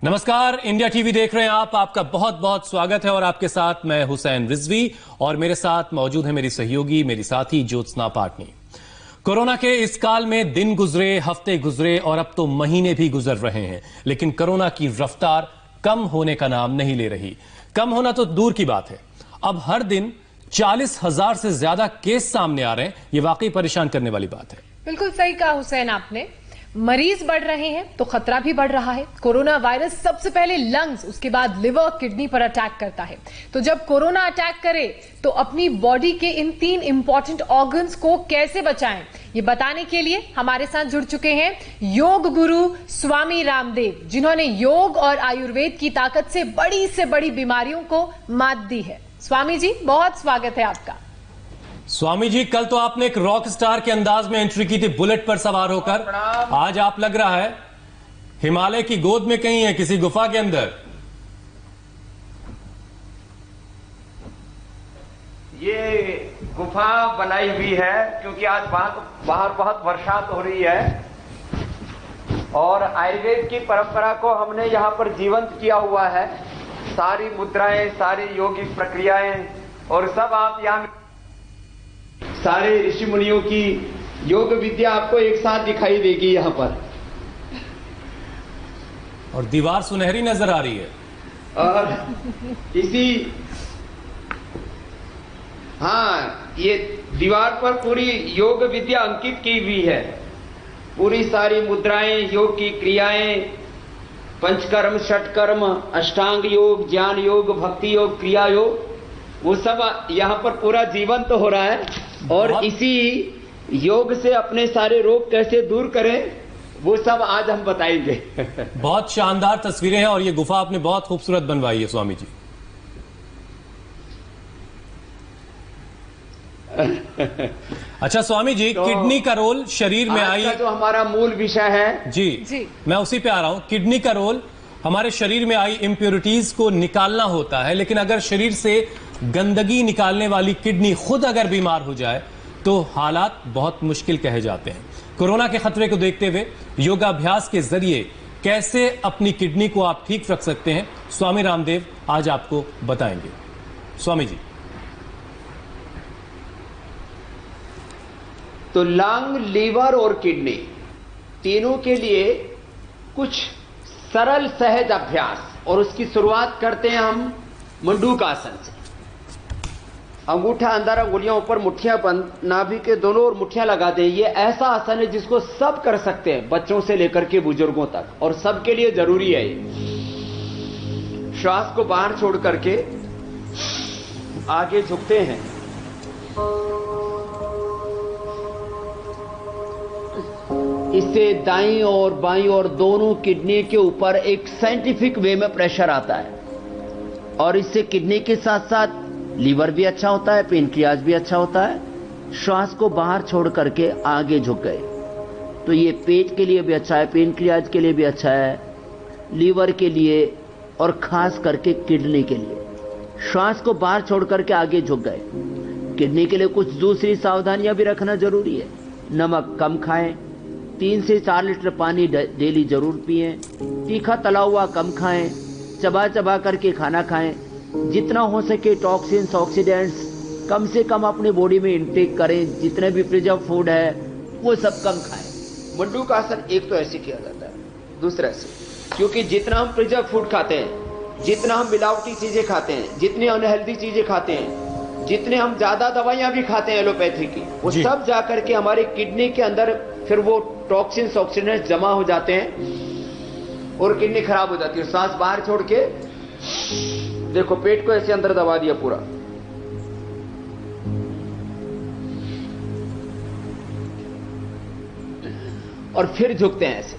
नमस्कार, India TV देख रहे हैं आप। आपका बहुत बहुत स्वागत है और आपके साथ मैं हुसैन रिजवी और मेरे साथ मौजूद है मेरी सहयोगी, मेरी साथी ज्योत्सना पाटनी। कोरोना के इस काल में दिन गुजरे, हफ्ते गुजरे और अब तो महीने भी गुजर रहे हैं, लेकिन कोरोना की रफ्तार कम होने का नाम नहीं ले रही। कम होना तो दूर की बात है, अब हर दिन 40,000 से ज्यादा केस सामने आ रहे हैं। ये वाकई परेशान करने वाली बात है। बिल्कुल सही कहा हुसैन आपने। मरीज बढ़ रहे हैं तो खतरा भी बढ़ रहा है। कोरोना वायरस सबसे पहले लंग्स, उसके बाद लिवर, किडनी पर अटैक करता है। तो जब कोरोना अटैक करे तो अपनी बॉडी के इन 3 इंपॉर्टेंट ऑर्गन्स को कैसे बचाएं, ये बताने के लिए हमारे साथ जुड़ चुके हैं योग गुरु स्वामी रामदेव, जिन्होंने योग और आयुर्वेद की ताकत से बड़ी बीमारियों को मात दी है। स्वामी जी, बहुत स्वागत है आपका। स्वामी जी, कल तो आपने एक रॉक स्टार के अंदाज में एंट्री की थी बुलेट पर सवार होकर। आज आप लग रहा है हिमालय की गोद में कहीं है, किसी गुफा के अंदर। ये गुफा बनाई हुई है क्योंकि आज बाहर बहुत बरसात हो रही है और आयुर्वेद की परंपरा को हमने यहाँ पर जीवंत किया हुआ है। सारी मुद्राएं, सारी योगिक प्रक्रियाएं और सब आप यहाँ सारे ऋषि मुनियों की योग विद्या आपको एक साथ दिखाई देगी यहाँ पर। और दीवार सुनहरी नजर आ रही है। और ये दीवार पर पूरी योग विद्या अंकित की हुई है। पूरी सारी मुद्राएं, योग की क्रियाएं, पंचकर्म, षटकर्म, अष्टांग योग, ज्ञान योग, भक्ति योग, क्रिया योग, वो सब यहाँ पर पूरा जीवंत हो रहा है। और इसी योग से अपने सारे रोग कैसे दूर करें वो सब आज हम बताएंगे। बहुत शानदार तस्वीरें हैं और ये गुफा आपने बहुत खूबसूरत बनवाई है स्वामी जी। अच्छा स्वामी जी, तो किडनी का रोल शरीर में आई, जो हमारा मूल विषय है जी, मैं उसी पे आ रहा हूं। किडनी का रोल हमारे शरीर में आई इंप्योरिटीज को निकालना होता है, लेकिन अगर शरीर से गंदगी निकालने वाली किडनी खुद अगर बीमार हो जाए तो हालात बहुत मुश्किल कहे जाते हैं। कोरोना के खतरे को देखते हुए योगाभ्यास के जरिए कैसे अपनी किडनी को आप ठीक रख सकते हैं, स्वामी रामदेव आज आपको बताएंगे। स्वामी जी। तो लंग, लीवर और किडनी तीनों के लिए कुछ सरल सहज अभ्यास, और उसकी शुरुआत करते हैं हम मंडूकासन से। अंगूठा अंदर, अंगुलियां ऊपर, मुट्ठियां बंद, नाभि के दोनों ओर मुट्ठियां लगा दें। ये ऐसा आसन है जिसको सब कर सकते हैं, बच्चों से लेकर के बुजुर्गों तक, और सबके लिए जरूरी है ये। श्वास को बाहर छोड़ करके आगे झुकते हैं। इससे दाईं और बाईं और दोनों किडनी के ऊपर एक साइंटिफिक वे में प्रेशर आता है, और इससे किडनी के साथ साथ लीवर भी अच्छा होता है, पेनक्रियाज भी अच्छा होता है। श्वास को बाहर छोड़ करके आगे झुक गए तो ये पेट के लिए भी अच्छा है, पेनक्रियाज के लिए भी अच्छा है, लीवर के लिए और खास करके किडनी के लिए। श्वास को बाहर छोड़ करके आगे झुक गए। किडनी के लिए कुछ दूसरी सावधानियां भी रखना जरूरी है। नमक कम खाएं, 3 से 4 लीटर पानी डेली जरूर पिएं, तीखा तला हुआ कम खाएं, चबा चबा करके खाना खाएं, जितना हो सके टॉक्सिन्स, ऑक्सीडेंट्स कम से कम अपनी बॉडी में इंटेक करें, जितने भी प्रिजर्व फूड है वो सब कम खाएं। मंडूकासन एक तो ऐसे किया जाता है, दूसरा से, क्योंकि जितना हम प्रिजर्व फूड खाते हैं, जितना हम मिलावटी चीजें खाते हैं, जितनी अनहेल्दी चीजें खाते हैं, जितने हम ज्यादा दवाइयां भी खाते हैं एलोपैथी की, वो सब जाकर के हमारे किडनी के अंदर फिर वो टॉक्सिन्स, ऑक्सीडेंट्स जमा हो जाते हैं और किडनी खराब हो जाती है। सांस बाहर छोड़ के देखो, पेट को ऐसे अंदर दबा दिया पूरा, और फिर झुकते हैं ऐसे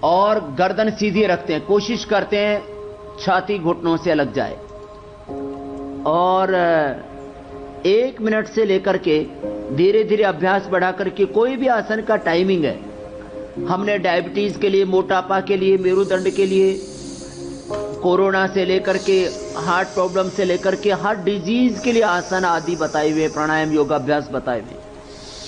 और गर्दन सीधी रखते हैं। कोशिश करते हैं छाती घुटनों से अलग जाए, और 1 मिनट से लेकर के धीरे धीरे अभ्यास बढ़ा करके, कोई भी आसन का टाइमिंग है। हमने डायबिटीज के लिए, मोटापा के लिए, मेरुदंड के लिए, कोरोना से लेकर के हार्ट प्रॉब्लम से लेकर के हर डिजीज के लिए आसन आदि बताए हुए, प्राणायाम, योगाभ्यास बताए हुए।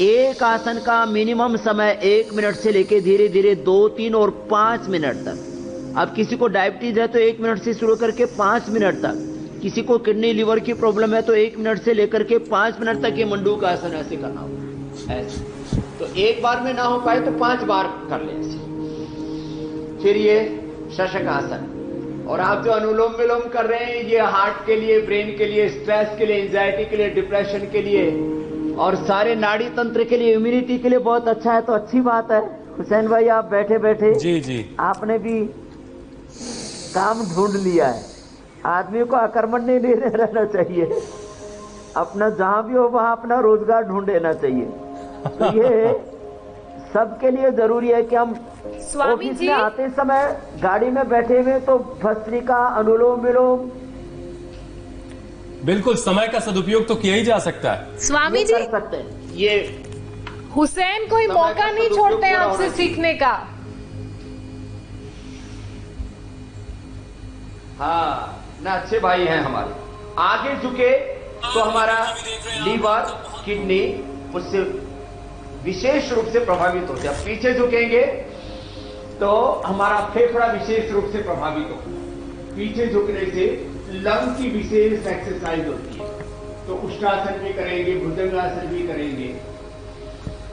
एक आसन का मिनिमम समय 1 मिनट से लेकर धीरे धीरे 2, 3 और 5 मिनट तक अब किसी को डायबिटीज है तो 1 मिनट से शुरू करके 5 मिनट तक, किसी को किडनी लिवर की प्रॉब्लम है तो 1 मिनट से लेकर के 5 मिनट तक ये मंडूक आसन ऐसे करना होगा, ऐसे। तो एक बार में ना हो पाए तो 5 बार कर ले ऐसे। फिर ये शशक आसन, और आप जो अनुलोम विलोम कर रहे हैं ये हार्ट के लिए, ब्रेन के लिए, स्ट्रेस के लिए, एंजाइटी के लिए, डिप्रेशन के लिए और सारे नाड़ी तंत्र के लिए, इम्यूनिटी के लिए बहुत अच्छा है। तो अच्छी बात है हुसैन भाई, आप बैठे बैठे जी आपने भी काम ढूंढ लिया है। आदमी को आक्रमण नहीं ले रहना चाहिए, अपना जहां भी हो वहां अपना रोजगार ढूंढ लेना चाहिए। तो ये सबके लिए जरूरी है कि हम ऑफिस में आते समय गाड़ी में बैठे हुए तो भस्त्रिका, अनुलोम विलोम, बिल्कुल समय का सदुपयोग तो किया ही जा सकता है। स्वामी जी कर सकते हैं। ये हुसैन कोई मौका नहीं छोड़ते हैं आपसे सीखने का। हाँ ना, अच्छे भाई हैं हमारे। आगे झुके तो हमारा लीवर, किडनी उससे विशेष रूप से प्रभावित होते हैं। पीछे झुकेंगे तो हमारा फेफड़ा विशेष रूप से प्रभावित होता है। पीछे झुकने से लंग की विशेष एक्सरसाइज होती है। तो उष्टासन भी करेंगे, भुजंगासन भी करेंगे,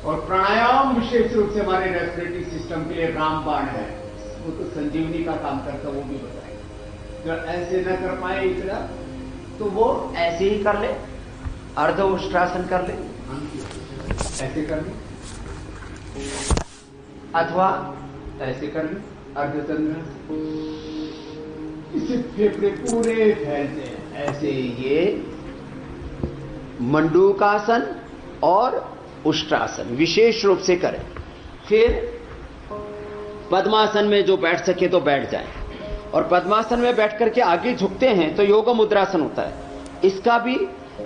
और प्राणायाम विशेष रूप से हमारे रेस्पिरेटरी सिस्टम के लिए रामबाण है, वो तो संजीवनी का काम करता है, वो भी बताएंगे। जो ऐसे न कर पाए इतना तो वो ऐसे ही कर ले, अर्ध उष्ट्रासन कर ले, ऐसे कर ले, अथवा ऐसे कर ले, अर्धचंद्र। इससे फेफड़े पूरे फैलते हैं। ऐसे ये मंडूकासन और उष्ट्रासन विशेष रूप से करें। फिर पद्मासन में जो बैठ सके तो बैठ जाए, और पद्मासन में बैठ करके आगे झुकते हैं तो योग मुद्रासन होता है। इसका भी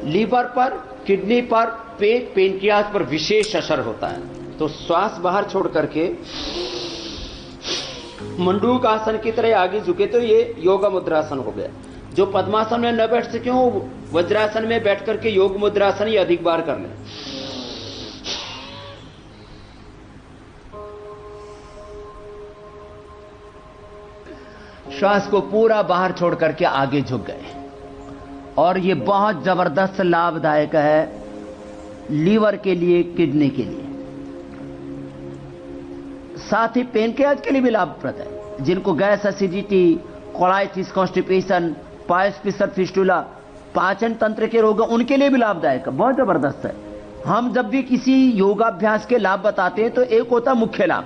लीवर पर, किडनी पर, पेट, पेनक्रियाज पर विशेष असर होता है। तो श्वास बाहर छोड़ करके मंडूक आसन की तरह आगे झुके तो ये योग मुद्रासन हो गया। जो पद्मासन में न बैठ सके हो वज्रासन में बैठ करके योग मुद्रासन ही अधिक बार कर लें। श्वास को पूरा बाहर छोड़ करके आगे झुक गए, और ये बहुत जबरदस्त लाभदायक है लीवर के लिए, किडनी के लिए, साथ ही पेनक्रियाज के लिए भी लाभप्रद है। जिनको गैस एसिडिटी, कोलाइटिस, कॉन्स्टिपेशन, पायोस्पिसर फिस्टुला, पाचन तंत्र के रोग, उनके लिए भी लाभदायक है, बहुत जबरदस्त है। हम जब भी किसी योगाभ्यास के लाभ बताते हैं तो एक होता है मुख्य लाभ,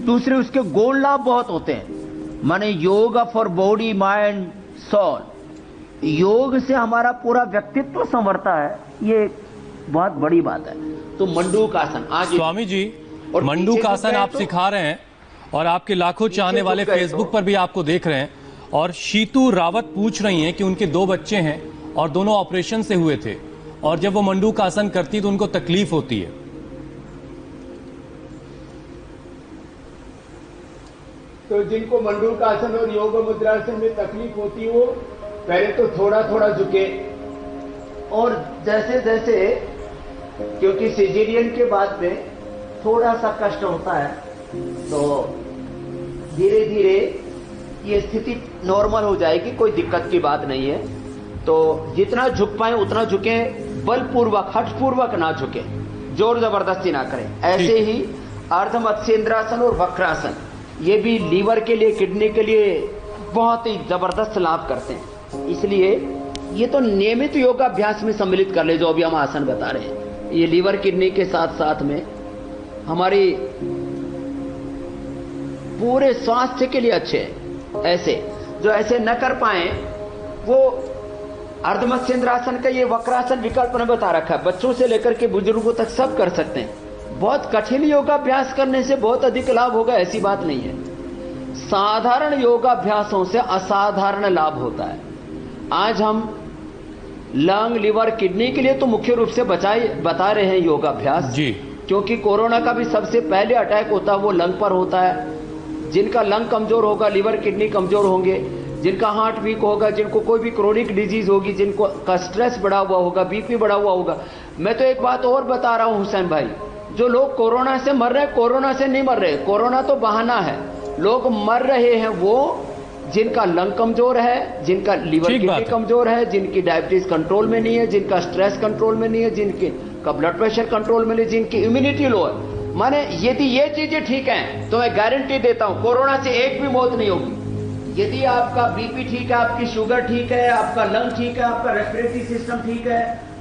दूसरे उसके गौण लाभ बहुत होते हैं। माने yoga for body, mind, soul. योग से हमारा पूरा व्यक्तित्व संवरता है, ये बहुत बड़ी बात है। तो मंडूक आसन आगे। स्वामी जी, मंडूक आसन आप सिखा रहे हैं और आपके लाखों चाहने वाले फेसबुक पर भी आपको देख रहे हैं। और शीतू रावत पूछ रही हैं कि उनके 2 बच्चे हैं और दोनों ऑपरेशन से हुए थे, और जब वो मंडूक आसन करती तो उनको तकलीफ होती है। तो जिनको मंडूक आसन और योग मुद्रासन में तकलीफ होती हो, पहले तो थोड़ा थोड़ा झुके, और जैसे जैसे, क्योंकि सिजेरियन के बाद में थोड़ा सा कष्ट होता है, तो धीरे धीरे ये स्थिति नॉर्मल हो जाएगी, कोई दिक्कत की बात नहीं है। तो जितना झुक पाए उतना झुके, बलपूर्वक, हठपूर्वक ना झुके, जोर जबरदस्ती ना करें। ऐसे ही अर्ध मत्स्येंद्रासन और वक्रासन, ये भी लीवर के लिए, किडनी के लिए बहुत ही जबरदस्त लाभ करते हैं। इसलिए ये तो नियमित योगाभ्यास में सम्मिलित कर ले, जो अभी हम आसन बता रहे हैं। ये लीवर, किडनी के साथ साथ में हमारी पूरे स्वास्थ्य के लिए अच्छे हैं। ऐसे जो ऐसे न कर पाए वो अर्धमत्स्येंद्रासन का ये वक्रासन विकल्प ने बता रखा है, बच्चों से लेकर के बुजुर्गों तक सब कर सकते हैं। बहुत कठिन योगाभ्यास करने से बहुत अधिक लाभ होगा ऐसी बात नहीं है। साधारण योगाभ्यासों से असाधारण लाभ होता है। आज हम लंग, लिवर, किडनी के लिए तो मुख्य रूप से बता रहे हैं योगाभ्यास जी, क्योंकि कोरोना का भी सबसे पहले अटैक होता है वो लंग पर होता है। जिनका लंग कमजोर होगा, लिवर, किडनी कमजोर होंगे, जिनका हार्ट वीक होगा, जिनको कोई भी क्रोनिक डिजीज होगी, जिनको का स्ट्रेस बढ़ा हुआ होगा, बीपी बढ़ा हुआ होगा। मैं तो एक बात और बता रहा हूं हुसैन भाई, जो लोग कोरोना से मर रहे हैं, कोरोना से नहीं मर रहे। कोरोना तो बहाना है, लोग मर रहे हैं वो जिनका लंग कमजोर है, जिनका लीवर किडनी कमजोर है, जिनकी डायबिटीज कंट्रोल में नहीं है, जिनका स्ट्रेस कंट्रोल में नहीं है, जिनके का ब्लड प्रेशर कंट्रोल में नहीं, जिनकी इम्यूनिटी लो है। माने यदि ये चीजें ठीक हैं तो मैं गारंटी देता हूं कोरोना से एक भी मौत नहीं होगी। यदि आपका बीपी ठीक है, आपकी शुगर ठीक है, आपका लंग ठीक है, आपका रेस्पिरेटरी सिस्टम ठीक है,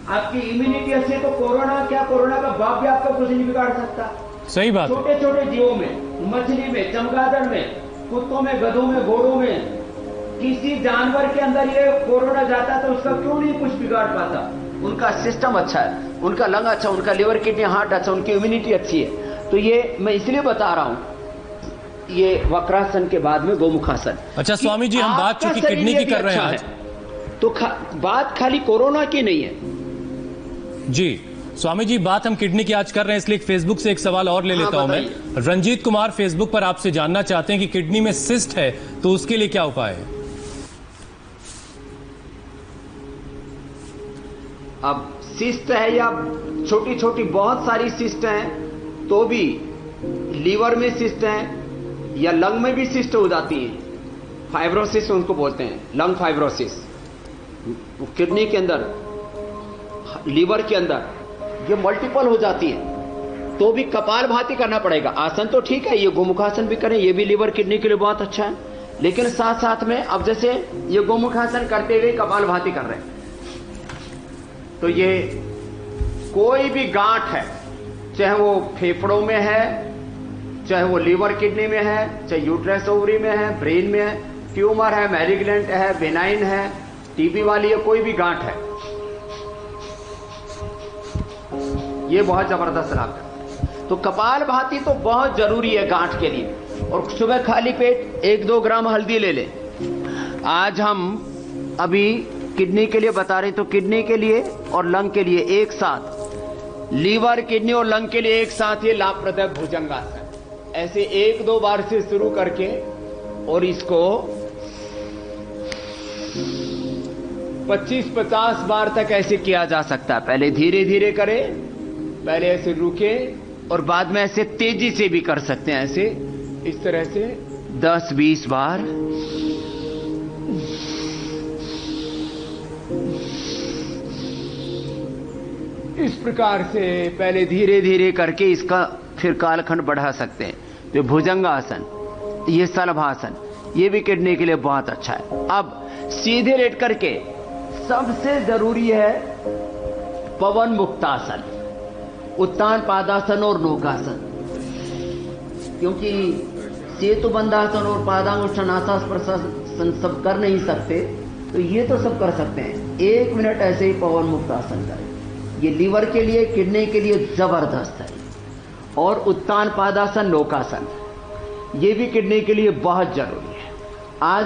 आपकी इम्यूनिटी अच्छी है, तो कोरोना क्या, कोरोना का बाप भी आपका कुछ नहीं बिगाड़ सकता। सही बात। छोटे छोटे जीवों में, मछली में, चमगादड़ में, कुत्तों में, गधों में, घोड़ों में, किसी जानवर के अंदर ये कोरोना जाता तो उसका क्यों नहीं कुछ बिगाड़ पाता। उनका सिस्टम अच्छा है, उनका लंग अच्छा, उनका लिवर किडनी हार्ट अच्छा, उनकी इम्यूनिटी अच्छी है। तो ये मैं इसलिए बता रहा हूं, ये वक्रासन के बाद में गोमुखासन। अच्छा स्वामी जी, हम बात चूंकि किडनी की कर रहे हैं आज, तो बात खाली कोरोना की नहीं है जी। स्वामी जी, बात हम किडनी की आज कर रहे हैं, इसलिए फेसबुक से एक सवाल और ले लेता हूं मैं। रंजीत कुमार फेसबुक पर आपसे जानना चाहते हैं कि किडनी में सिस्ट है तो उसके लिए क्या उपाय है? अब सिस्ट है या छोटी छोटी बहुत सारी सिस्ट हैं, तो भी लीवर में सिस्ट है या लंग में भी सिस्ट हो जाती है। फाइब्रोसिस उनको बोलते हैं, लंग फाइब्रोसिस। किडनी के अंदर, लीवर के अंदर ये मल्टीपल हो जाती है, तो भी कपालभाति करना पड़ेगा। आसन तो ठीक है, ये गोमुखासन भी करें, ये भी लीवर किडनी के लिए बहुत अच्छा है, लेकिन साथ साथ में अब जैसे ये गोमुखासन करते हुए कपालभाति कर रहे हैं, तो ये कोई भी गांठ है, चाहे वो फेफड़ों में है, चाहे वो लीवर किडनी में है, चाहे यूट्रस ओवरी में है, ब्रेन में है, ट्यूमर है, मैलिग्नेंट है, बेनाइन है, टीबी वाली है, कोई भी गांठ है, ये बहुत जबरदस्त लाभ है। तो कपालभाति तो बहुत जरूरी है गांठ के लिए। और सुबह खाली पेट 1-2 ग्राम हल्दी ले लें। आज हम अभी किडनी के लिए बता रहे हैं, तो किडनी के लिए और लंग के लिए एक साथ, लीवर किडनी और लंग के लिए एक साथ ये लाभप्रदक भुजंगासन, ऐसे 1-2 बार से शुरू करके और इसको 25-50 बार तक ऐसे किया जा सकता है। पहले धीरे धीरे करें, पहले ऐसे रुके और बाद में ऐसे तेजी से भी कर सकते हैं, ऐसे इस तरह से 10-20 बार। इस प्रकार से पहले धीरे धीरे करके इसका फिर कालखंड बढ़ा सकते हैं। तो भुजंगासन, ये सलभासन, ये भी किडनी के लिए बहुत अच्छा है। अब सीधे लेट करके सबसे जरूरी है पवन मुक्तासन, उत्तान पादासन और नौकासन, क्योंकि सेतु बंधासन और पादांगुष्ठान प्रशासन सब कर नहीं सकते, तो ये तो सब कर सकते हैं। 1 मिनट ऐसे ही पवन मुक्तासन करें, ये लीवर के लिए, किडनी के लिए जबरदस्त है। और उत्तान पादासन, नौकासन, ये भी किडनी के लिए बहुत जरूरी है। आज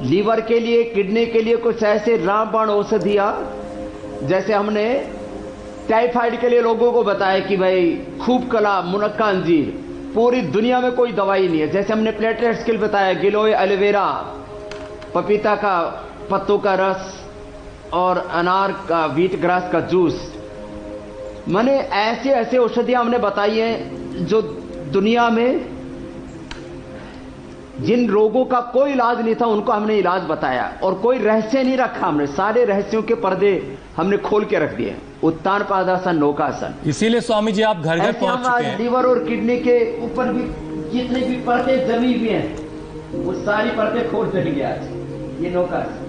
लीवर के लिए, किडनी के लिए कुछ ऐसे रामबाण औषधियां, जैसे हमने टाइफाइड के लिए लोगों को बताया कि भाई खूब कला, मुनक्का अंजीर, पूरी दुनिया में कोई दवाई नहीं है। जैसे हमने प्लेटलेट्स के लिए बताया गिलोय एलोवेरा, पपीता का पत्तों का रस और अनार का, व्हीट ग्रास का जूस, मैंने ऐसे ऐसे औषधियां हमने बताई हैं जो दुनिया में जिन रोगों का कोई इलाज नहीं था उनको हमने इलाज बताया, और कोई रहस्य नहीं रखा हमने, सारे रहस्यों के पर्दे हमने खोल के रख दिए। उत्तान पादासन, नौकासन। इसीलिए स्वामी जी आप घर घर पहुंच चुके हैं। लीवर और किडनी के ऊपर भी जितने भी परतें जमी हुई हैं वो सारी परतें खोल देंगे आज। ये नौकासन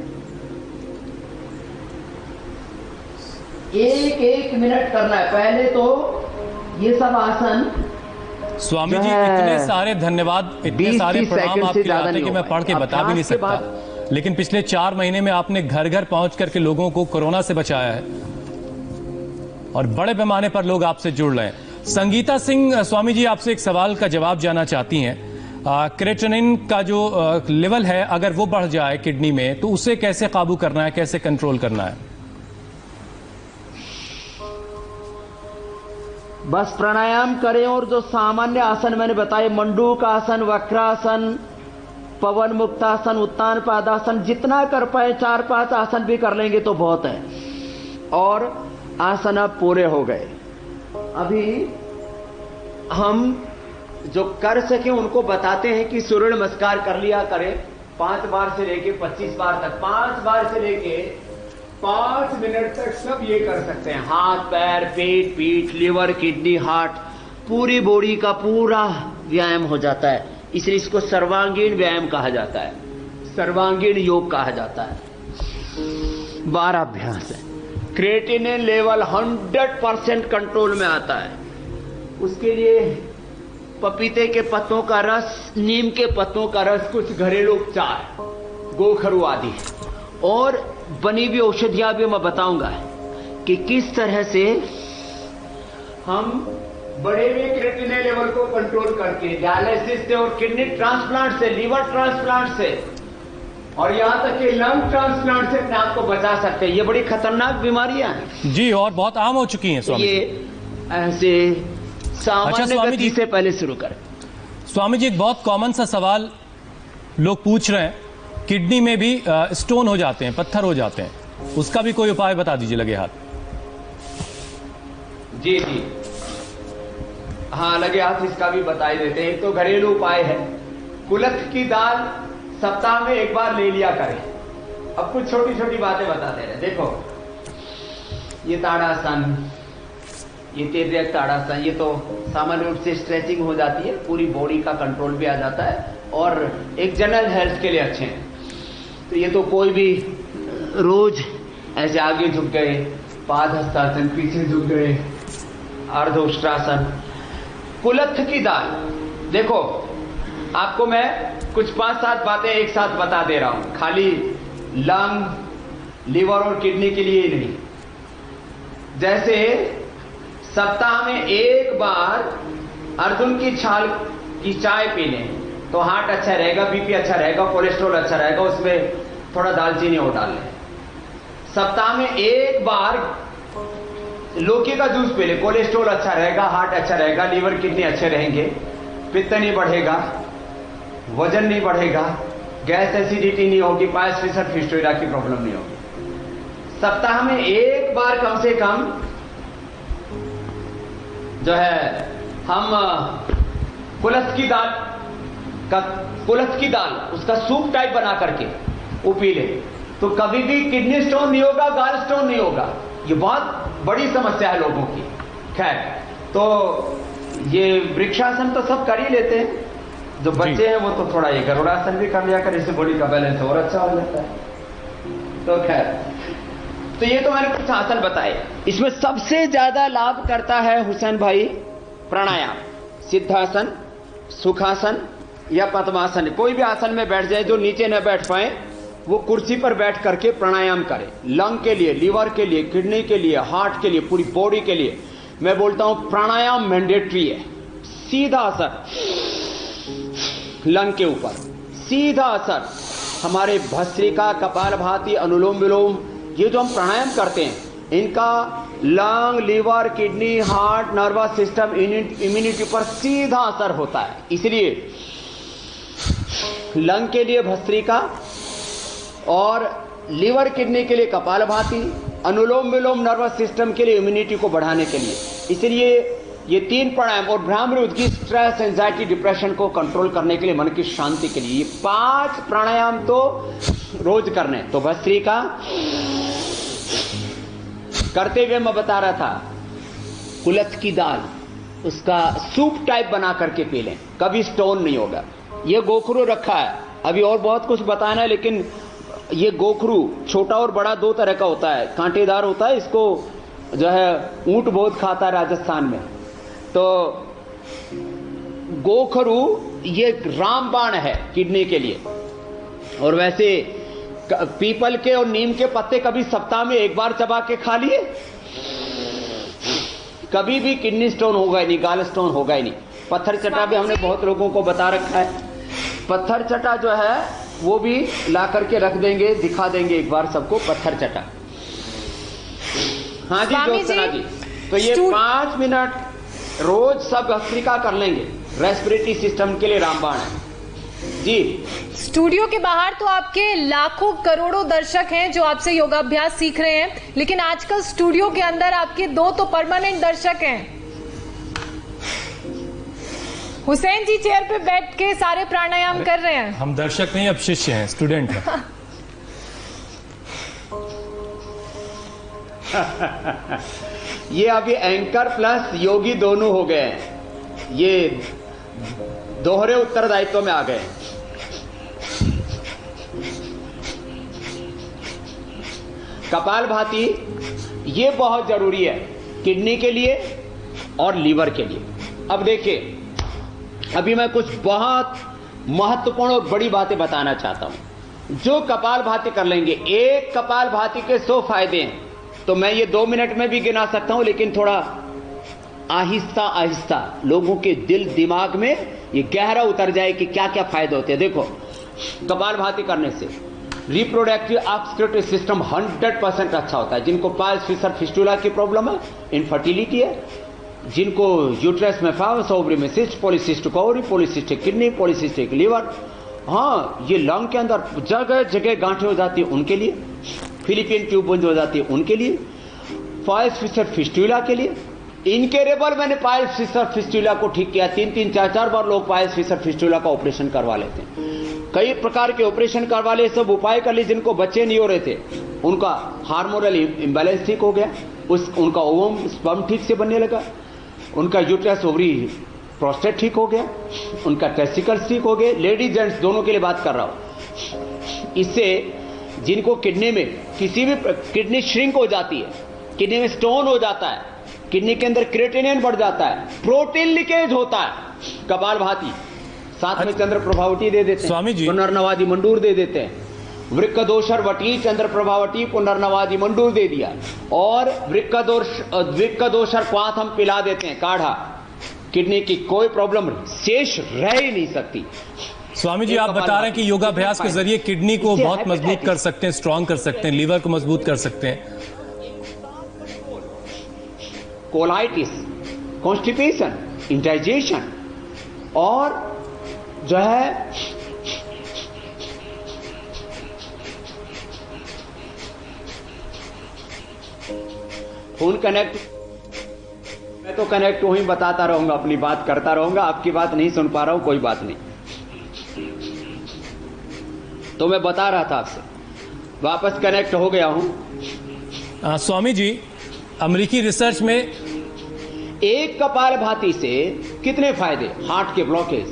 1-1 मिनट करना है। पहले तो ये सब आसन, स्वामी जी इतने सारे धन्यवाद, इतने सारे प्रणाम आपके लाते कि मैं पढ़ के बता भी नहीं सकता, लेकिन पिछले 4 महीने में आपने घर घर पहुंच करके लोगों को कोरोना से बचाया है और बड़े पैमाने पर लोग आपसे जुड़ रहे हैं। संगीता सिंह, स्वामी जी आपसे एक सवाल का जवाब जानना चाहती हैं। क्रेटिनिन का जो लेवल है, अगर वो बढ़ जाए किडनी में तो उसे कैसे काबू करना है, कैसे कंट्रोल करना है? बस प्राणायाम करें, और जो सामान्य आसन मैंने बताए, मंडूक आसन, वक्रासन, पवन मुक्तासन, उत्तान पादासन, जितना कर पाए 4-5 आसन भी कर लेंगे तो बहुत है। और आसन अब पूरे हो गए। अभी हम जो कर सके उनको बताते हैं कि सूर्य नमस्कार कर लिया करें 5 बार से लेके 25 बार तक, 5 बार से लेके 5 मिनट तक सब ये कर सकते हैं। हाथ पैर पेट पीठ लिवर किडनी हार्ट पूरी बॉडी का पूरा व्यायाम हो जाता है, इसलिए इसको सर्वांगीण व्यायाम कहा जाता है, सर्वांगीण योग कहा जाता है। 12 अभ्यास है। क्रिएटिनिन लेवल 100% कंट्रोल में आता है। उसके लिए पपीते के पत्तों का रस, नीम के पत्तों का रस, कुछ घरेलू उपचार, गोखरू आदि और बनी हुई औषधियां भी मैं बताऊंगा कि किस तरह से हम बढ़े हुए क्रिएटिनिन लेवल को कंट्रोल करके डायलिसिस से और किडनी ट्रांसप्लांट से, लीवर ट्रांसप्लांट से और यहां तक कि लंग ट्रांसप्लांट से अपने आप को बचा सकते हैं। ये बड़ी खतरनाक बीमारियां हैं जी, और बहुत आम हो चुकी हैं स्वामी। ये ऐसे सामान्य गति से पहले शुरू करें। स्वामी जी, एक बहुत कॉमन सा सवाल लोग पूछ रहे हैं, किडनी में भी स्टोन हो जाते हैं, पत्थर हो जाते हैं, उसका भी कोई उपाय बता दीजिए लगे हाथ। जी जी हाँ, लगे हाथ इसका भी बता ही देते हैं। एक तो घरेलू उपाय है, कुलथ की दाल सप्ताह में 1 बार ले लिया करें। अब कुछ छोटी छोटी बातें बताते रहे। देखो ये ताड़ासन, ये तिर्यक ताड़ासन, ये तो सामान्य रूप से स्ट्रेचिंग हो जाती है, पूरी बॉडी का कंट्रोल भी आ जाता है और एक जनरल हेल्थ के लिए अच्छे हैं। तो ये तो कोई भी रोज ऐसे आगे झुक गए, पादहस्तासन, पीछे झुक गए, अर्धोष्ट्रासन। कुलथ की दाल, देखो आपको मैं कुछ 5-7 बातें एक साथ बता दे रहा हूं, खाली लंग, लिवर और किडनी के लिए ही नहीं। जैसे सप्ताह में 1 बार अर्जुन की छाल की चाय पी लें तो हार्ट अच्छा रहेगा, बीपी अच्छा रहेगा, कोलेस्ट्रॉल अच्छा रहेगा, उसमें थोड़ा दालचीनी और डाल लें। सप्ताह में 1 बार लौकी का जूस पी लें, कोलेस्ट्रॉल अच्छा रहेगा, हार्ट अच्छा रहेगा, लीवर किडनी अच्छे रहेंगे, पित्त नहीं बढ़ेगा, वजन नहीं बढ़ेगा, गैस एसिडिटी नहीं होगी, पायस फिसर फिस्टुला की प्रॉब्लम नहीं होगी। सप्ताह में 1 बार कम से कम जो है हम कुलथ की दाल उसका सूप टाइप बना करके वो पी ले, तो कभी भी किडनी स्टोन नहीं होगा, गाल स्टोन नहीं होगा। ये बहुत बड़ी समस्या है लोगों की। खैर, तो ये वृक्षासन तो सब कर ही लेते हैं, जो बच्चे हैं वो तो थोड़ा ये गरुड़ासन भी कर लिया कर, इससे बॉडी का बैलेंस और अच्छा हो जाता है। तो खैर, तो ये तो मैंने कुछ आसन बताए। इसमें सबसे ज्यादा लाभ करता है हुसैन भाई प्राणायाम, सिद्धासन, सुखासन या पद्मासन। कोई भी आसन में बैठ जाए, जो नीचे न बैठ पाए वो कुर्सी पर बैठ करके प्राणायाम करें। लंग के लिए, लीवर के लिए, किडनी के लिए, हार्ट के लिए, पूरी बॉडी के लिए मैं बोलता हूं प्राणायाम मैंडेटरी है। सीधा असर लंग के ऊपर, सीधा असर हमारे भस्त्रिका, कपालभाति, अनुलोम विलोम, ये जो हम प्राणायाम करते हैं इनका lung, liver, kidney, heart, nervous system, immunity पर सीधा असर होता है। इसलिए लंग के लिए भस्त्रिका और लीवर किडनी के लिए कपालभाति, अनुलोम विलोम नर्वस सिस्टम के लिए इम्यूनिटी को बढ़ाने के लिए। इसलिए ये 3 प्राणायाम और भ्रामरी उद्गी स्ट्रेस, एंजाइटी, डिप्रेशन को कंट्रोल करने के लिए, मन की शांति के लिए, ये 5 प्राणायाम तो रोज करने। तो भस्त्रिका करते हुए मैं बता रहा था, कुलथ की दाल उसका सूप टाइप बना करके पी लें, कभी स्टोन नहीं होगा। ये गोखरू रखा है, अभी और बहुत कुछ बताना है, लेकिन ये गोखरू छोटा और बड़ा 2 तरह का होता है, कांटेदार होता है, इसको जो है ऊंट बहुत खाता है राजस्थान में। तो गोखरू ये रामबाण है किडनी के लिए। और वैसे पीपल के और नीम के पत्ते कभी सप्ताह में 1 बार चबा के खा लिए, कभी भी किडनी स्टोन होगा ही नहीं, गाल स्टोन होगा ही नहीं। पत्थर चटा भी हमने बहुत लोगों को बता रखा है। पत्थर चटा जो है वो भी ला करके रख देंगे, दिखा देंगे एक बार सबको पत्थर चटा। हाँ जी ज्योत्सना जी, तो ये 5 मिनट रोज सब भस्त्रिका कर लेंगे, रेस्पिरेटरी सिस्टम के लिए रामबाण है जी। स्टूडियो के बाहर तो आपके लाखों करोड़ों दर्शक हैं जो आपसे योगाभ्यास सीख रहे हैं, लेकिन आजकल स्टूडियो के अंदर आपके 2 तो परमानेंट दर्शक हैं। हुसैन जी चेयर पे बैठ के सारे प्राणायाम कर रहे हैं। हम दर्शक नहीं, अब शिष्य हैं, स्टूडेंट हैं। ये अभी एंकर प्लस योगी दोनों हो गए हैं, ये दोहरे उत्तरदायित्व में आ गए। कपालभाति ये बहुत जरूरी है किडनी के लिए और लीवर के लिए। अब देखिए, अभी मैं कुछ बहुत महत्वपूर्ण और बड़ी बातें बताना चाहता हूं। जो कपालभाति कर लेंगे, एक कपालभाति के 100 फायदे हैं, तो मैं ये 2 मिनट में भी गिना सकता हूं, लेकिन थोड़ा आहिस्ता आहिस्ता लोगों के दिल दिमाग में ये गहरा उतर जाए कि क्या क्या फायदे होते हैं। देखो, कपालभाति करने से रिप्रोडक्टिव ऑक्सीडेटिव सिस्टम 100% अच्छा होता है। जिनको पाइल्स फिशर फिस्टुला की प्रॉब्लम है, इनफर्टिलिटी है, जिनको यूट्रस में फावस, ओवरी में cyst, polycystic ovary, polycystic kidney, polycystic liver, हाँ ये लंग के अंदर जगह जगह गांठें हो जाती है उनके लिए, फिलिपियन ट्यूब बंद हो जाती है उनके लिए, पाइल्स फिशर फिस्टुला के लिए, इनकेरेबल मैंने पाइल्स फिशर फिस्टुला को ठीक किया। 3-3, 4-4 बार लोग पाइल्स फिशर फिस्टुला का ऑपरेशन करवा लेते हैं। कई प्रकार के ऑपरेशन करवा ले, सब उपाय कर लिए। जिनको बच्चे नहीं हो रहे थे, उनका हार्मोनल इम्बैलेंस ठीक हो गया, उनका ओवम स्पर्म ठीक से बनने लगा, उनका यूट्रस ओवरी प्रोस्टेट ठीक हो गया, उनका टेस्टिकल्स ठीक हो गए। लेडीज जेंट्स दोनों के लिए बात कर रहा हूं। इससे जिनको किडनी में किसी भी किडनी श्रिंक हो जाती है, किडनी में स्टोन हो जाता है, किडनी के अंदर क्रिएटिनिन बढ़ जाता है, प्रोटीन लीकेज होता है, कपालभाति साथ में चंद्र प्रभावटी दे देते हैं, स्वामी जी पुनर्नवादी मंडूर दे देते हैं, वृक्कदोषर वटी चंद्र प्रभावटी पुनर्नवादी मंडूर दे दिया, और वृक्कदोषर क्वाथ हम पिला देते हैं काढ़ा। किडनी की कोई प्रॉब्लम शेष रह ही नहीं सकती। स्वामी जी, आप बता रहे हैं कि योगाभ्यास के जरिए किडनी को बहुत मजबूत कर सकते हैं, स्ट्रांग कर सकते हैं, लीवर को मजबूत कर सकते हैं। कोलाइटिस, कॉन्स्टिपेशन, इंडाइजेशन और जो है फोन कनेक्ट, मैं तो कनेक्ट वहीं बताता रहूंगा, अपनी बात करता रहूंगा, आपकी बात नहीं सुन पा रहा हूं, कोई बात नहीं। तो मैं बता रहा था आपसे, वापस कनेक्ट हो गया हूं। स्वामी जी, अमेरिकी रिसर्च में एक कपालभाति से कितने फायदे? हार्ट के ब्लॉकेज,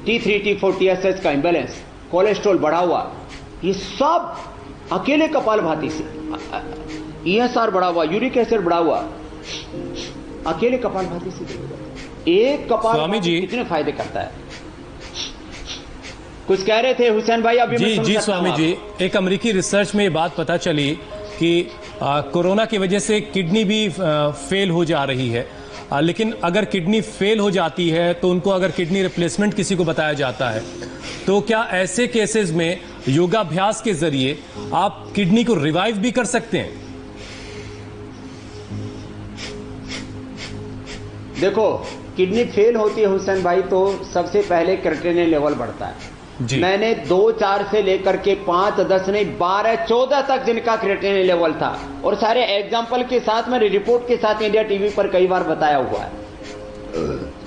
T3, T4, TSH का इंबैलेंस, कोलेस्ट्रॉल बढ़ा हुआ, ये सब अकेले कपालभाति से, ESR बढ़ा हुआ, यूरिक एसिड बढ़ा हुआ, अकेले कपालभाति से। एक कपालभाति कितने फायदे करता है? कुछ कह रहे थे हुसैन भाई अभी? जी स्वामी जी, एक अमेरिकी रिसर्च में ये बात पता चली कि कोरोना की वजह से किडनी भी फेल हो जा रही है, लेकिन अगर किडनी फेल हो जाती है तो उनको अगर किडनी रिप्लेसमेंट किसी को बताया जाता है, तो क्या ऐसे केसेस में योगाभ्यास के जरिए आप किडनी को रिवाइव भी कर सकते हैं? देखो, किडनी फेल होती है हुसैन भाई तो सबसे पहले क्रिएटिनिन लेवल बढ़ता है। मैंने 2-4 से लेकर के 5-10 नहीं 12-14 तक जिनका क्रिएटिनिन लेवल था, और सारे एग्जाम्पल के साथ मैंने रिपोर्ट के साथ इंडिया टीवी पर कई बार बताया हुआ है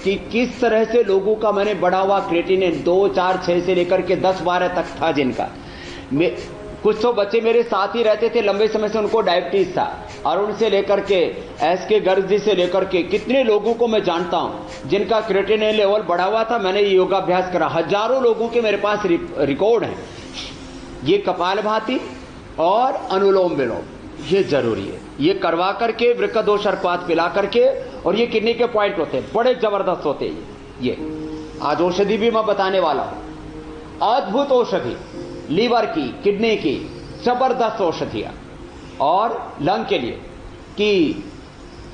कि किस तरह से लोगों का मैंने बढ़ा हुआ क्रिएटिनिन 2, 4, 6 से लेकर के 10-12 तक था जिनका। कुछ तो बच्चे मेरे साथ ही रहते थे लंबे समय से, उनको डायबिटीज था, अरुण से लेकर के SK गर्ग जी से लेकर के कितने लोगों को मैं जानता हूं जिनका क्रिएटिनिन लेवल बढ़ा हुआ था। मैंने ये योगाभ्यास करा, हजारों लोगों के मेरे पास रिकॉर्ड है। ये कपालभाति और अनुलोम विलोम ये जरूरी है, ये करवा करके वृक्कदोष अर्कवात पिला करके, और ये किडनी के पॉइंट होते हैं, बड़े जबरदस्त होते हैं। ये आज औषधि भी मैं बताने वाला हूं, अद्भुत औषधि, लीवर की, किडनी की जबरदस्त औषधियां, और लंग के लिए कि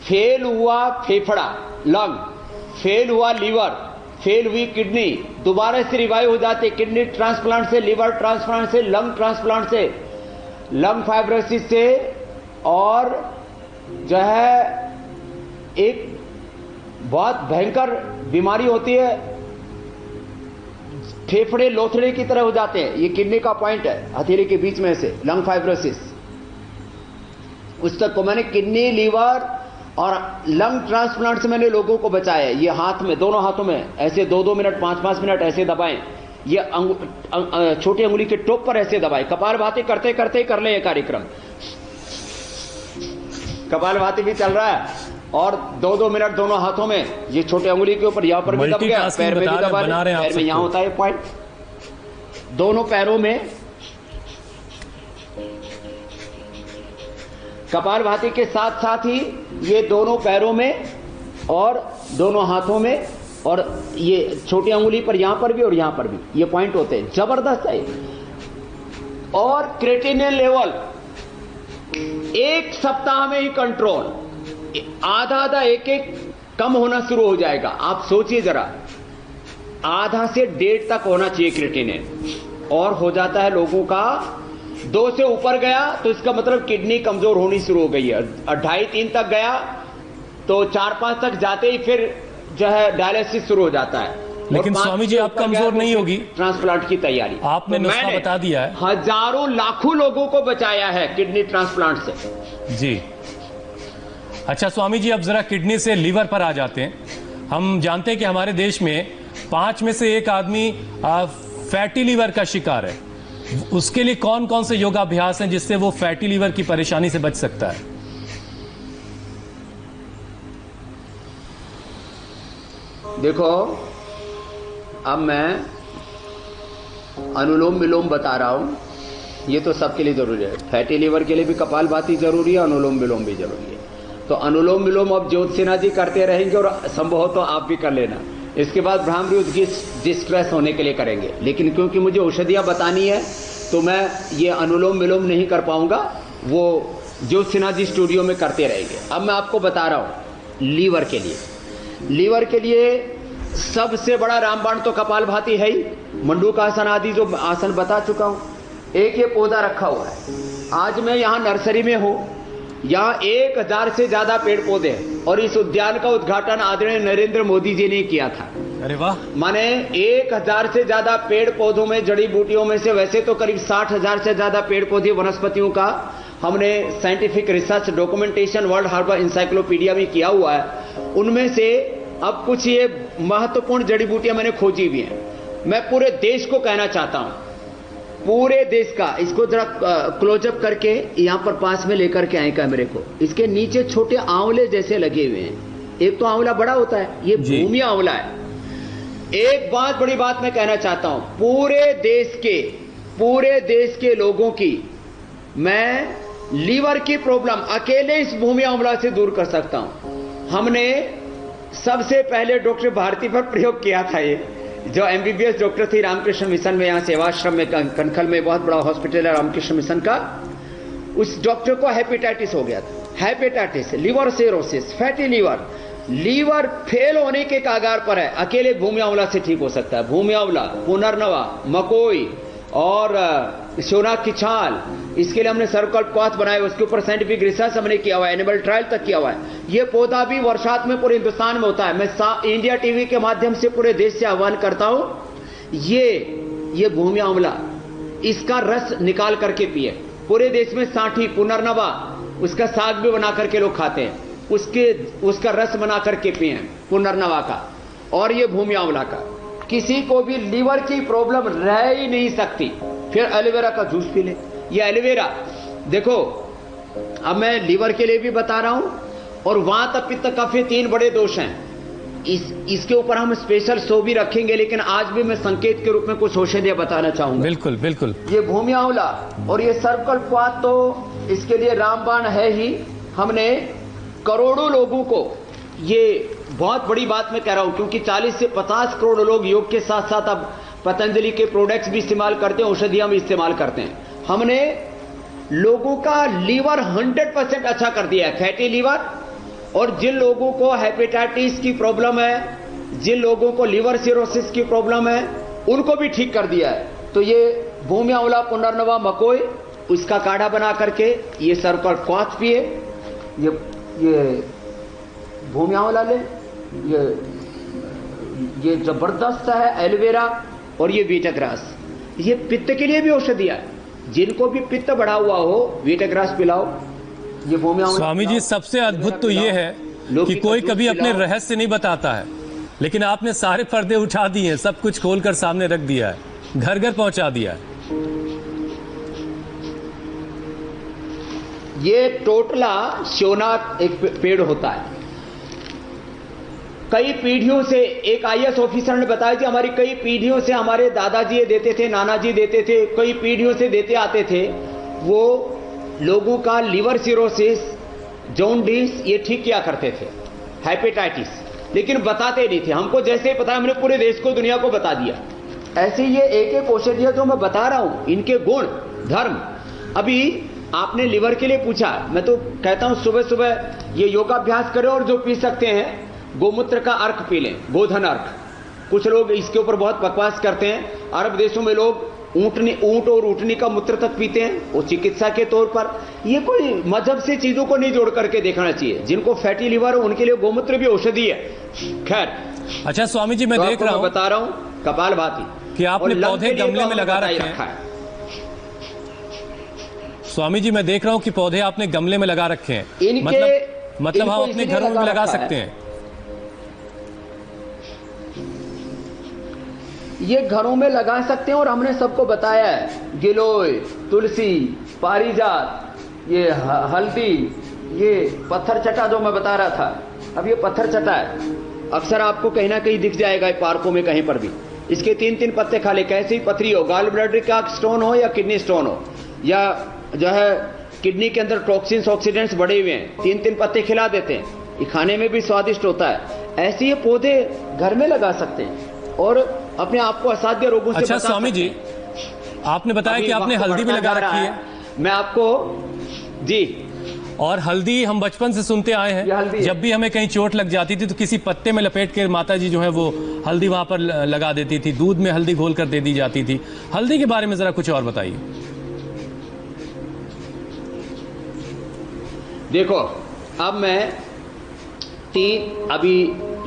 फेल हुआ फेफड़ा, लंग फेल हुआ, लीवर फेल हुई, किडनी दोबारा से रिवाइव हो जाते, किडनी ट्रांसप्लांट से, लीवर ट्रांसप्लांट से, लंग ट्रांसप्लांट से, लंग फाइब्रोसिस से, और जो है एक बहुत भयंकर बीमारी होती है, फेफड़े लोथड़े की तरह हो जाते हैं, ये किडनी का पॉइंट है हथेली के बीच में से, लंग फाइब्रोसिस। उस तक को मैंने किडनी, लीवर और लंग ट्रांसप्लांट से मैंने लोगों को बचाया है। ये हाथ में, दोनों हाथों में ऐसे 2-2 मिनट 5-5 मिनट ऐसे दबाएं, ये छोटी अंगुली के टॉप पर ऐसे दबाएं। कपालभाति करते करते ही कर ले ये कार्यक्रम। कपालभाति भी चल रहा है और 2-2 मिनट दोनों हाथों में, ये छोटे अंगुली के ऊपर यहां पर भी दब गया, पैर में भी दबा रहे, पैर में यहां होता है पॉइंट, दोनों पैरों में। कपालभाति के साथ साथ ही ये दोनों पैरों में और दोनों हाथों में, और ये छोटी अंगुली पर यहां पर भी और यहां पर भी ये पॉइंट होते हैं। जबरदस्त है। और क्रेटिनिन लेवल 1 सप्ताह में ही कंट्रोल, आधा एक कम होना शुरू हो जाएगा। आप सोचिए जरा, आधा से 1.5 तक होना चाहिए क्रेटिनिन, और हो जाता है लोगों का 2 से ऊपर गया तो इसका मतलब किडनी कमजोर होनी शुरू हो गई है। 2.5-3 तक गया तो 4-5 तक जाते ही फिर जो है डायलिसिस शुरू हो जाता है। लेकिन स्वामी जी आप कमजोर नहीं होगी, ट्रांसप्लांट की तैयारी। आपने नुस्खा बता दिया है, हजारों लाखों लोगों को बचाया है किडनी ट्रांसप्लांट से जी। अच्छा स्वामी जी, अब जरा किडनी से लीवर पर आ जाते हैं। हम जानते हैं कि हमारे देश में 5 में से 1 आदमी फैटी लीवर का शिकार है। उसके लिए कौन कौन से योगाभ्यास हैं जिससे वो फैटी लीवर की परेशानी से बच सकता है? देखो, अब मैं अनुलोम विलोम बता रहा हूं, ये तो सबके लिए जरूरी है। फैटी लीवर के लिए भी कपालभाति जरूरी है, अनुलोम विलोम भी जरूरी है। तो अनुलोम विलोम अब ज्योत सिन्हा जी करते रहेंगे और संभव हो तो आप भी कर लेना। इसके बाद भ्रामरी डिस्ट्रेस होने के लिए करेंगे, लेकिन क्योंकि मुझे औषधियां बतानी है तो मैं ये अनुलोम विलोम नहीं कर पाऊंगा, वो ज्योत सिन्हा जी स्टूडियो में करते रहेंगे। अब मैं आपको बता रहा हूं लीवर के लिए। लीवर के लिए सबसे बड़ा रामबाण तो कपालभाति है ही, मंडूकासन आदि जो आसन बता चुका हूं। एक ये पौधा रखा हुआ है, आज मैं यहां नर्सरी में हूं, यहां 1000 से ज्यादा पेड़ पौधे हैं और इस उद्यान का उद्घाटन आदरणीय नरेंद्र मोदी जी ने किया था। अरे वाह। माने 1000 से ज्यादा पेड़ पौधों में, जड़ी बूटियों में से वैसे तो करीब 60,000 से ज्यादा पेड़ पौधे वनस्पतियों का हमने scientific research documentation world herbal encyclopedia में किया हुआ है। उनमें से अब कुछ ये महत्वपूर्ण जड़ी बूटियां मैंने खोजी भी हैं। मैं पूरे देश को कहना चाहता हूं, पूरे देश का, इसको जरा क्लोजअप करके यहां पर पास में लेकर के आए कैमरे को। इसके नीचे छोटे आंवले जैसे लगे हुए हैं। एक तो आंवला बड़ा होता है, ये भूमि आंवला है। एक बात, बड़ी बात मैं कहना चाहता हूं, पूरे देश के लोगों की मैं लीवर की प्रॉब्लम अकेले इस भूमि आंवला से दूर कर सकता हूं। हमने सबसे पहले डॉक्टर भारती पर प्रयोग किया था, ये जो एमबीबीएस डॉक्टर थी रामकृष्ण मिशन में, यहां सेवाश्रम में कनखल में बहुत बड़ा हॉस्पिटल है रामकृष्ण मिशन का। उस डॉक्टर को हेपेटाइटिस हो गया था। Hepatitis, liver cirrhosis, fatty liver fail होने के कागार पर है, अकेले भूमि आंवला से ठीक हो सकता है। भूमि आंवला, पुनर्नवा, मकोई और शोनाक की छाल, इसके लिए हमने सर्वकल्पवात बनाए, उसके ऊपर साइंटिफिक रिसर्च हमने किया हुआ है, एनिमल ट्रायल तक किया हुआ है। ये पौधा भी वर्षात में पूरे हिंदुस्तान में होता है। मैं इंडिया टीवी के माध्यम से पूरे देश से आह्वान करता हूं, ये भूमि आंवला, इसका रस निकाल करके पिए। पूरे देश में साठी, पुनर्नवा, उसका साग भी बना करके लोग खाते हैं, उसका रस बना करके पिए पुनर्नवा का और ये भूमि आंवला का। किसी को भी लीवर की प्रॉब्लम रह ही नहीं सकती। फिर एलोवेरा का जूस पी ले। ये एलोवेरा देखो, अब मैं लीवर के लिए भी बता रहा हूं, और वात, पित्त, कफ, ये 3 बड़े दोष हैं। इसके ऊपर हम स्पेशल शो भी रखेंगे, लेकिन आज भी मैं संकेत के रूप में कुछ औषधियां बताना चाहूंगा। बिल्कुल बिल्कुल। ये भूमि आंवला और ये सर्वकल्पवात तो इसके लिए रामबाण है ही। हमने करोड़ों लोगों को, ये बहुत बड़ी बात मैं कह रहा हूं, क्योंकि 40 से 50 करोड़ लोग योग के साथ साथ अब पतंजलि के प्रोडक्ट्स भी इस्तेमाल करते हैं, औषधियां भी इस्तेमाल करते हैं। हमने लोगों का लीवर 100% अच्छा कर दिया है, फैटी लीवर। और जिन लोगों को हेपेटाइटिस की प्रॉब्लम है, जिन लोगों को लीवर सिरोसिस की प्रॉब्लम है, उनको भी ठीक कर दिया है। तो ये भूमि आंवला, पुनर्नवा, मकोई, उसका काढ़ा बना करके ये सर्वकल्पवात पिए। ये भूमि आंवला ले, ये जबरदस्त है एलोवेरा, और ये वीटाग्रास, ये पित्त के लिए भी औषधियां है। जिनको भी पित्त बढ़ा हुआ हो, वीटाग्रास पिलाओ। ये भूमि स्वामी जी, सबसे अद्भुत तो ये है कि कोई कभी अपने रहस्य नहीं बताता है, लेकिन आपने सारे पर्दे उठा दिए हैं, सब कुछ खोलकर सामने रख दिया है, घर घर पहुंचा दिया है। ये टोटला शिवनाथ एक पेड़ होता है। कई पीढ़ियों से एक आईएएस ऑफिसर ने बताया कि हमारी कई पीढ़ियों से हमारे दादाजी ये देते थे, नानाजी देते थे, कई पीढ़ियों से देते आते थे। वो लोगों का लिवर सिरोसिस, जॉन्डिस ये ठीक किया करते थे, हेपेटाइटिस, लेकिन बताते नहीं थे। हमको जैसे ही पता, हमने पूरे देश को, दुनिया को बता दिया। ऐसे ये एक एक औषधियां जो मैं बता रहा हूं, इनके गुण धर्म। अभी आपने लिवर के लिए पूछा, मैं तो कहता हूं सुबह सुबह ये योगाभ्यास करें और जो पी सकते हैं गोमूत्र का अर्क पी लें, गोधन अर्क। कुछ लोग इसके ऊपर बहुत बकवास करते हैं। अरब देशों में लोग ऊंट और ऊंटनी का मूत्र तक पीते हैं, वो चिकित्सा के तौर पर। ये कोई मजहब से चीजों को नहीं जोड़ करके देखना चाहिए। जिनको फैटी लिवर हो उनके लिए गोमूत्र भी औषधि है। खैर, अच्छा स्वामी जी, मैं तो देख रहा हूं, बता रहा हूं कपालभाति कि आपने पौधे गमले में लगा रखे हैं। स्वामी जी, मैं देख रहा हूं कि पौधे आपने गमले में लगा रखे हैं। मतलब हम अपने घरों में लगा सकते हैं? ये घरों में लगा सकते हैं और हमने सबको बताया है। गिलोय, तुलसी, पारिजात, ये हल्दी, ये पत्थर चटा जो मैं बता रहा था, अब ये पत्थर चटा है। अक्सर आपको कहीं ना कहीं दिख जाएगा पार्कों में, कहीं पर भी। इसके 3-3 पत्ते खा ले, कैसी पथरी हो, गॉल ब्लैडर का स्टोन हो या किडनी स्टोन हो, या जो है किडनी के अंदर टॉक्सिन्स, ऑक्सीडेंट्स बढ़े हुए हैं, 3-3 पत्ते खिला देते हैं। ये खाने में भी स्वादिष्ट होता है। ऐसे ये पौधे घर में लगा सकते हैं और अपने आप को असाध्य रोगों से अच्छा बचा स्वामी जी, आपने बताया कि आपने हल्दी भी लगा रखी है। मैं आपको जी, और हल्दी हम बचपन से सुनते आए हैं, जब भी हमें कहीं चोट लग जाती थी तो किसी पत्ते में लपेट के माता जी जो है वो हल्दी वहां पर लगा देती थी, दूध में हल्दी घोल कर दे दी जाती थी। हल्दी के बारे में जरा कुछ और बताइए। देखो, अब मैं अभी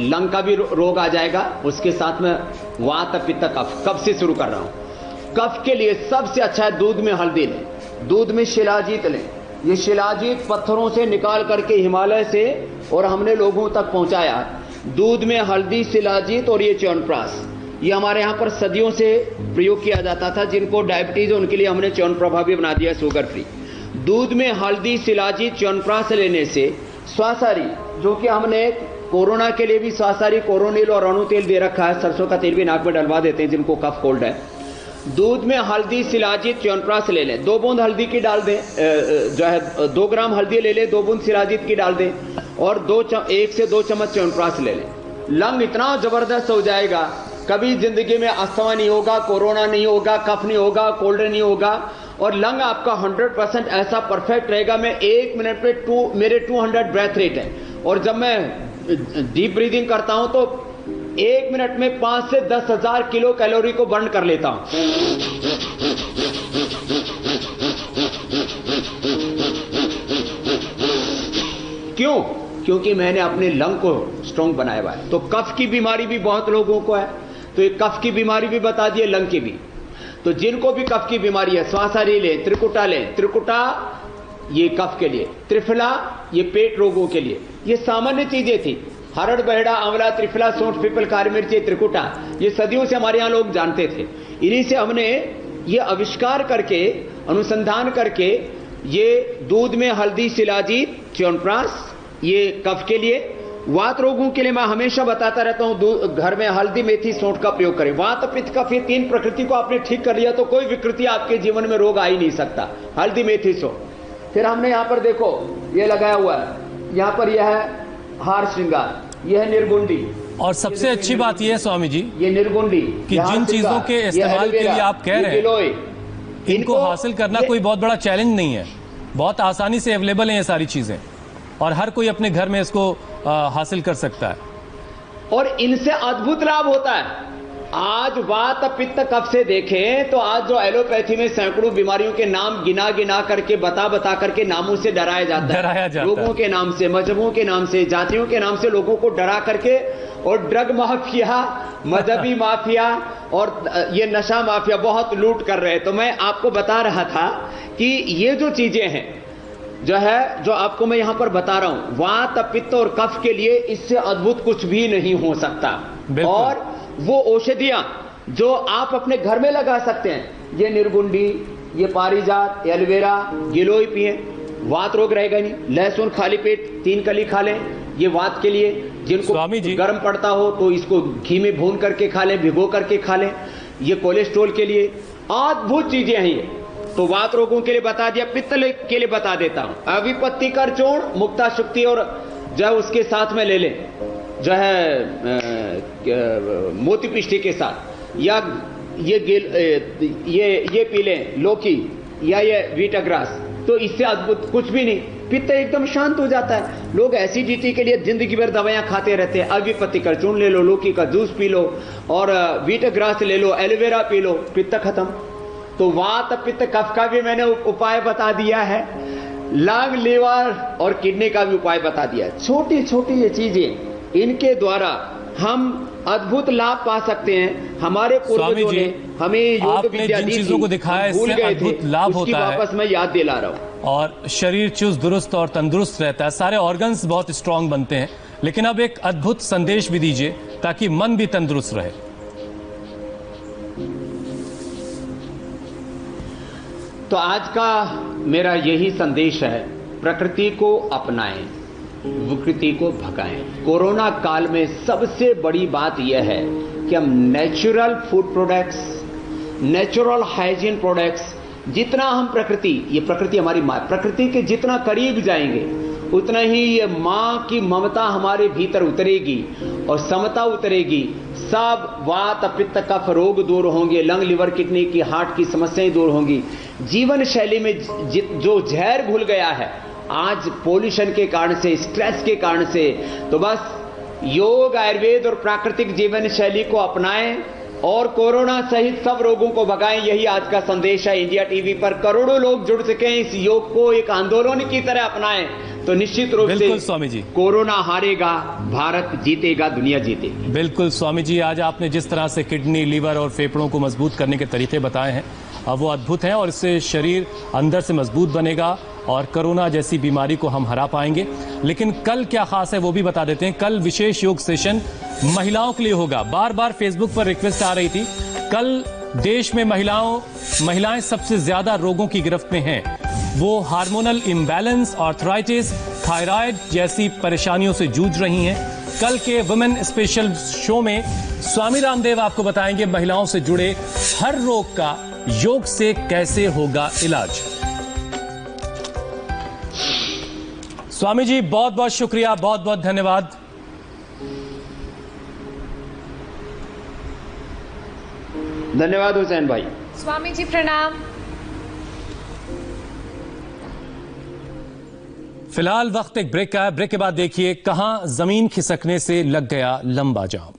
लंग का भी रोग आ जाएगा, उसके साथ में वात, पित्त, कफ से शुरू कर रहा हूं। कफ के लिए सबसे अच्छा है दूध में हल्दी लें, दूध में शिलाजीत लें। ये शिलाजीत पत्थरों से निकाल करके हिमालय से और हमने लोगों तक पहुंचाया। दूध में हल्दी, शिलाजीत और ये च्यवनप्राश, ये हमारे यहाँ पर सदियों से प्रयोग किया जाता था। जिनको डायबिटीज है उनके लिए हमने च्यवनप्राश भी बना दिया, शुगर फ्री। दूध में हल्दी, शिलाजीत, च्यवनप्राश लेने से श्वासारी, जो कि हमने कोरोना के लिए भी श्वासारी, कोरोनिल और अणु तेल दे रखा है, सरसों का तेल भी नाक में डलवा देते हैं जिनको कफ कोल्ड है। दूध में हल्दी, शिलाजीत, च्यवनप्राश ले लें, 2 बूंद हल्दी की डाल दें, जो है 2 ग्राम हल्दी ले लें, 2 बूंद शिलाजीत की डाल दें और 1 से 2 चम्मच च्यवनप्राश ले लें। लंग इतना जबरदस्त हो जाएगा, कभी जिंदगी में अस्थमा नहीं होगा, कोरोना नहीं होगा, कफ नहीं होगा, कोल्ड नहीं होगा और लंग आपका 100% ऐसा परफेक्ट रहेगा। मैं 1 मिनट में मेरे 200 ब्रेथ रेट है और जब मैं डीप ब्रीदिंग करता हूं तो 1 मिनट में 5 से 10,000 किलो कैलोरी को बर्न कर लेता हूं। क्यों? क्योंकि मैंने अपने लंग को स्ट्रॉन्ग बनाया हुआ है। तो कफ की बीमारी भी बहुत लोगों को है, तो ये कफ की बीमारी भी बता दिए, लंग की भी। तो जिनको भी कफ की बीमारी है, श्वासारी लें, त्रिकुटा लें। त्रिकुटा ये कफ के लिए, त्रिफला ये पेट रोगों के लिए। ये सामान्य चीजें थी। हरड़, बहेड़ा, आंवला, त्रिफला, सौंठ, पीपल, काली मिर्ची, त्रिकुटा, ये सदियों से हमारे यहां लोग जानते थे। इन्हीं से हमने ये आविष्कार करके, अनुसंधान करके, ये दूध में हल्दी, शिलाजीत, च्यवनप्राश ये कफ के लिए। वात रोगों के लिए मैं हमेशा बताता रहता हूं, घर में हल्दी, मेथी, सौंठ का प्रयोग करें। वात, पित्त, कफ ये 3 प्रकृति को आपने ठीक कर लिया तो कोई विकृति आपके जीवन में रोग आ ही नहीं सकता। हल्दी, मेथी, सौंठ। फिर हमने यहां पर देखो ये लगाया हुआ है, यहां पर यह है हार श्रृंगार, यह है निर्गुंडी। और सबसे अच्छी बात यह है स्वामी जी, ये निर्गुंडी कि जिन चीजों के इस्तेमाल के लिए आप कह रहे हैं, इनको हासिल करना कोई बहुत बड़ा चैलेंज नहीं है। बहुत आसानी से अवेलेबल है ये सारी चीजें और हर कोई अपने घर में इसको हासिल कर सकता है और इनसे अद्भुत लाभ होता है। आज वात, पित्त, कफ से देखें तो आज जो एलोपैथी में सैकड़ों बीमारियों के नाम गिना करके, बता करके नामों से डराया जाता है। लोगों के नाम से, मजहबों के नाम से, जातियों के नाम से लोगों को डरा करके, और ड्रग माफिया, मजहबी माफिया और ये नशा माफिया बहुत लूट कर रहे हैं। तो मैं आपको बता रहा था कि ये जो चीजें हैं, जो है, जो आपको मैं यहां पर बता रहा हूं, वात, पित्त और कफ के लिए इससे अद्भुत कुछ भी नहीं हो सकता। और वो औषधियां जो आप अपने घर में लगा सकते हैं, ये निर्गुंडी, ये पारिजात, एलोवेरा, गिलोय पिए, वात रोग रहेगा नहीं। लहसुन खाली पेट 3 कली खा लें, ये वात के लिए। जिनको गर्म पड़ता हो तो इसको घी में भून करके खा लें, भिगो करके खा लें, ये कोलेस्ट्रॉल के लिए अद्भुत चीजें हैं ये। तो वात रोगों के लिए बता दिया, पित्त के लिए बता देता हूं, अविपत्तिकर चूर्ण, मुक्ता शुक्ति और जो है उसके साथ में ले लें, जो है मोती पिष्टी के साथ, या ये पी लें, लौकी या ये वीटाग्रास। तो इससे अद्भुत कुछ भी नहीं, पित्त एकदम शांत हो जाता है। लोग एसिडिटी के लिए जिंदगी भर दवाइयां खाते रहते हैं। अविपत्तिकर चूर्ण ले लो, लौकी का जूस पी लो, और वीटाग्रास ले लो, एलोवेरा पी लो, पित्त खत्म। तो वात, पित्त, कफ का भी मैंने उपाय बता दिया है, लंग, लीवर और किडनी का भी उपाय बता दिया। छोटी छोटी ये चीजें, इनके द्वारा हम अद्भुत लाभ पा सकते हैं। हमारे पूर्वजों ने हमें योग विद्या दी थी, चीजों को दिखाया, इससे अद्भुत लाभ होता है। वापस मैं याद दिला रहा हूं, और शरीर चुस्त दुरुस्त और तंदुरुस्त रहता है, सारे ऑर्गन्स बहुत स्ट्रांग बनते हैं। लेकिन अब एक अद्भुत संदेश भी दीजिए ताकि मन भी तंदुरुस्त रहे। तो आज का मेरा यही संदेश है, प्रकृति को अपनाएं, विकृति को भगाएं। कोरोना काल में सबसे बड़ी बात यह है कि हम natural food products, natural hygiene products, जितना हम ये प्रकृति हमारी माँ, प्रकृति के जितना करीब जाएंगे उतना ही ये माँ की ममता हमारे भीतर उतरेगी और समता उतरेगी। सब वात, पित्त, कफ रोग दूर होंगे, लंग, लिवर, किडनी की, हार्ट की समस्याएं दूर होंगी। जीवन शैली में जो जहर घुल गया है आज पोल्यूशन के कारण से, स्ट्रेस के कारण से, तो बस योग, आयुर्वेद और प्राकृतिक जीवन शैली को अपनाएं और कोरोना सहित सब रोगों को भगाएं। यही आज का संदेश है। इंडिया टीवी पर करोड़ों लोग जुड़ सके, इस योग को एक आंदोलन की तरह अपनाएं तो निश्चित रूप से स्वामी जी, कोरोना हारेगा, भारत जीतेगा, दुनिया जीतेगी। बिल्कुल स्वामी जी, आज आपने जिस तरह से किडनी, लीवर और फेफड़ों को मजबूत करने के तरीके बताए हैं वो अद्भुत हैं, और इससे शरीर अंदर से मजबूत बनेगा और कोरोना जैसी बीमारी को हम हरा पाएंगे। लेकिन कल क्या खास है वो भी बता देते हैं। कल विशेष योग सेशन महिलाओं के लिए होगा। बार बार फेसबुक पर रिक्वेस्ट आ रही थी। कल देश में महिलाएं सबसे ज्यादा रोगों की गिरफ्त में हैं। वो हार्मोनल इम्बैलेंस, आर्थराइटिस, थायराइड जैसी परेशानियों से जूझ रही हैं। कल के वुमेन स्पेशल शो में स्वामी रामदेव आपको बताएंगे महिलाओं से जुड़े हर रोग का योग से कैसे होगा इलाज। स्वामी जी बहुत बहुत शुक्रिया, बहुत बहुत धन्यवाद। धन्यवाद हुसैन भाई। स्वामी जी प्रणाम। फिलहाल वक्त एक ब्रेक का है। ब्रेक के बाद देखिए कहां जमीन खिसकने से लग गया लंबा जाम।